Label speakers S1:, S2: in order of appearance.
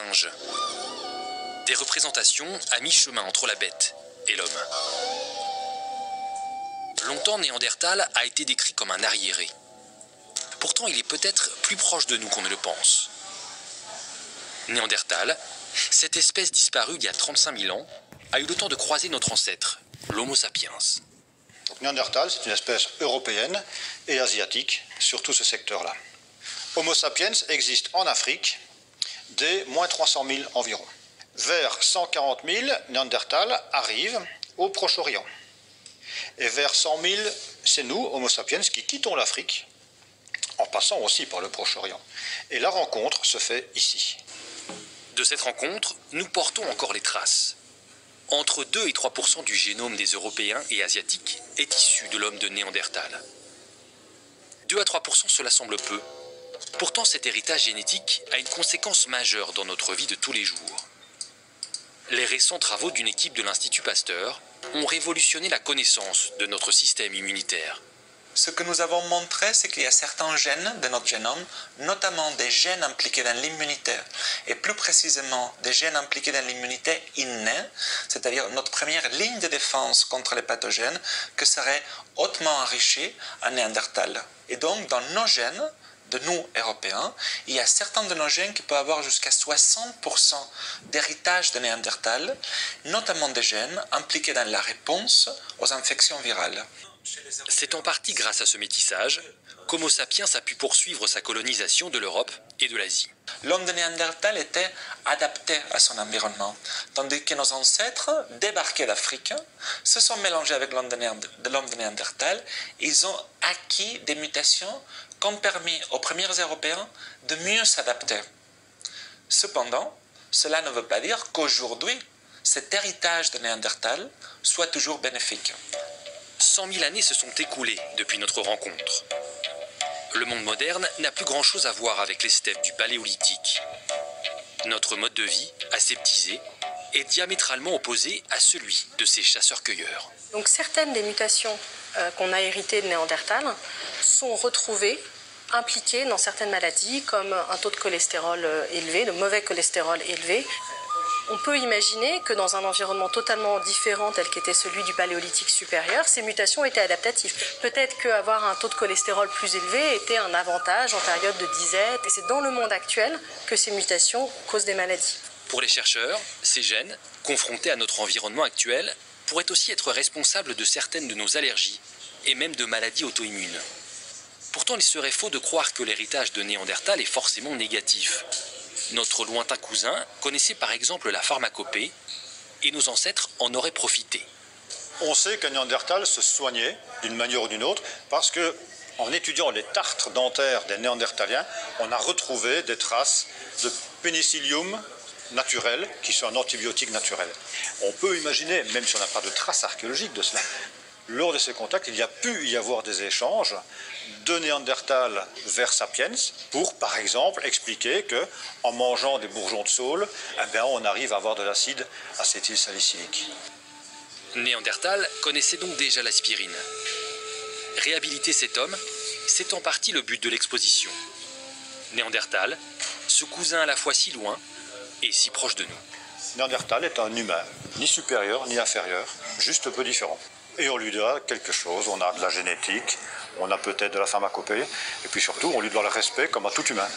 S1: singes. Des représentations à mi-chemin entre la bête et l'homme. Longtemps, Néandertal a été décrit comme un arriéré. Pourtant, il est peut-être plus proche de nous qu'on ne le pense. Néandertal, cette espèce disparue il y a 35 000 ans, a eu le temps de croiser notre ancêtre, l'Homo sapiens.
S2: Donc, Néandertal, c'est une espèce européenne et asiatique sur tout ce secteur-là. Homo sapiens existe en Afrique dès moins 300 000 environ. Vers 140 000, Néandertal arrive au Proche-Orient. Et vers 100 000, c'est nous, Homo sapiens, qui quittons l'Afrique, en passant aussi par le Proche-Orient. Et la rencontre se fait ici.
S1: De cette rencontre, nous portons encore les traces. Entre 2 et 3% du génome des Européens et Asiatiques est issu de l'homme de Néandertal. 2 à 3%, cela semble peu. Pourtant, cet héritage génétique a une conséquence majeure dans notre vie de tous les jours. Les récents travaux d'une équipe de l'Institut Pasteur ont révolutionné la connaissance de notre système immunitaire.
S3: Ce que nous avons montré, c'est qu'il y a certains gènes de notre génome, notamment des gènes impliqués dans l'immunité, et plus précisément des gènes impliqués dans l'immunité innée, c'est-à-dire notre première ligne de défense contre les pathogènes, que serait hautement enrichie en Néandertal. Et donc, dans nos gènes, de nous, Européens, il y a certains de nos gènes qui peuvent avoir jusqu'à 60% d'héritage de Néandertal, notamment des gènes impliqués dans la réponse aux infections virales.
S1: C'est en partie grâce à ce métissage qu'Homo sapiens a pu poursuivre sa colonisation de l'Europe et de l'Asie.
S3: L'homme de Néandertal était adapté à son environnement, tandis que nos ancêtres, débarqués d'Afrique, se sont mélangés avec l'homme de Néandertal. Ils ont acquis des mutations qui ont permis aux premiers Européens de mieux s'adapter. Cependant, cela ne veut pas dire qu'aujourd'hui, cet héritage de Néandertal soit toujours bénéfique.
S1: 100 000 années se sont écoulées depuis notre rencontre. Le monde moderne n'a plus grand-chose à voir avec les steppes du Paléolithique. Notre mode de vie, aseptisé, est diamétralement opposé à celui de ces chasseurs-cueilleurs.
S4: Donc certaines des mutations qu'on a héritées de Néandertal sont retrouvées impliquées dans certaines maladies, comme un taux de cholestérol élevé, de mauvais cholestérol élevé. On peut imaginer que dans un environnement totalement différent tel qu'était celui du Paléolithique supérieur, ces mutations étaient adaptatives. Peut-être qu'avoir un taux de cholestérol plus élevé était un avantage en période de disette. Et c'est dans le monde actuel que ces mutations causent des maladies.
S1: Pour les chercheurs, ces gènes, confrontés à notre environnement actuel, pourraient aussi être responsables de certaines de nos allergies et même de maladies auto-immunes. Pourtant, il serait faux de croire que l'héritage de Néandertal est forcément négatif. Notre lointain cousin connaissait par exemple la pharmacopée et nos ancêtres en auraient profité.
S2: On sait que Néandertal se soignait d'une manière ou d'une autre parce que, en étudiant les tartres dentaires des Néandertaliens, on a retrouvé des traces de pénicillium naturel qui sont un antibiotique naturel. On peut imaginer, même si on n'a pas de traces archéologiques de cela, lors de ces contacts, il y a pu y avoir des échanges de Néandertal vers Sapiens pour, par exemple, expliquer qu'en mangeant des bourgeons de saule, on arrive à avoir de l'acide acétylsalicylique.
S1: Néandertal connaissait donc déjà l'aspirine. Réhabiliter cet homme, c'est en partie le but de l'exposition. Néandertal, ce cousin à la fois si loin et si proche de nous.
S2: Néandertal est un humain, ni supérieur ni inférieur, juste peu différent. Et on lui doit quelque chose, on a de la génétique, on a peut-être de la pharmacopée, et puis surtout on lui doit le respect comme à tout humain.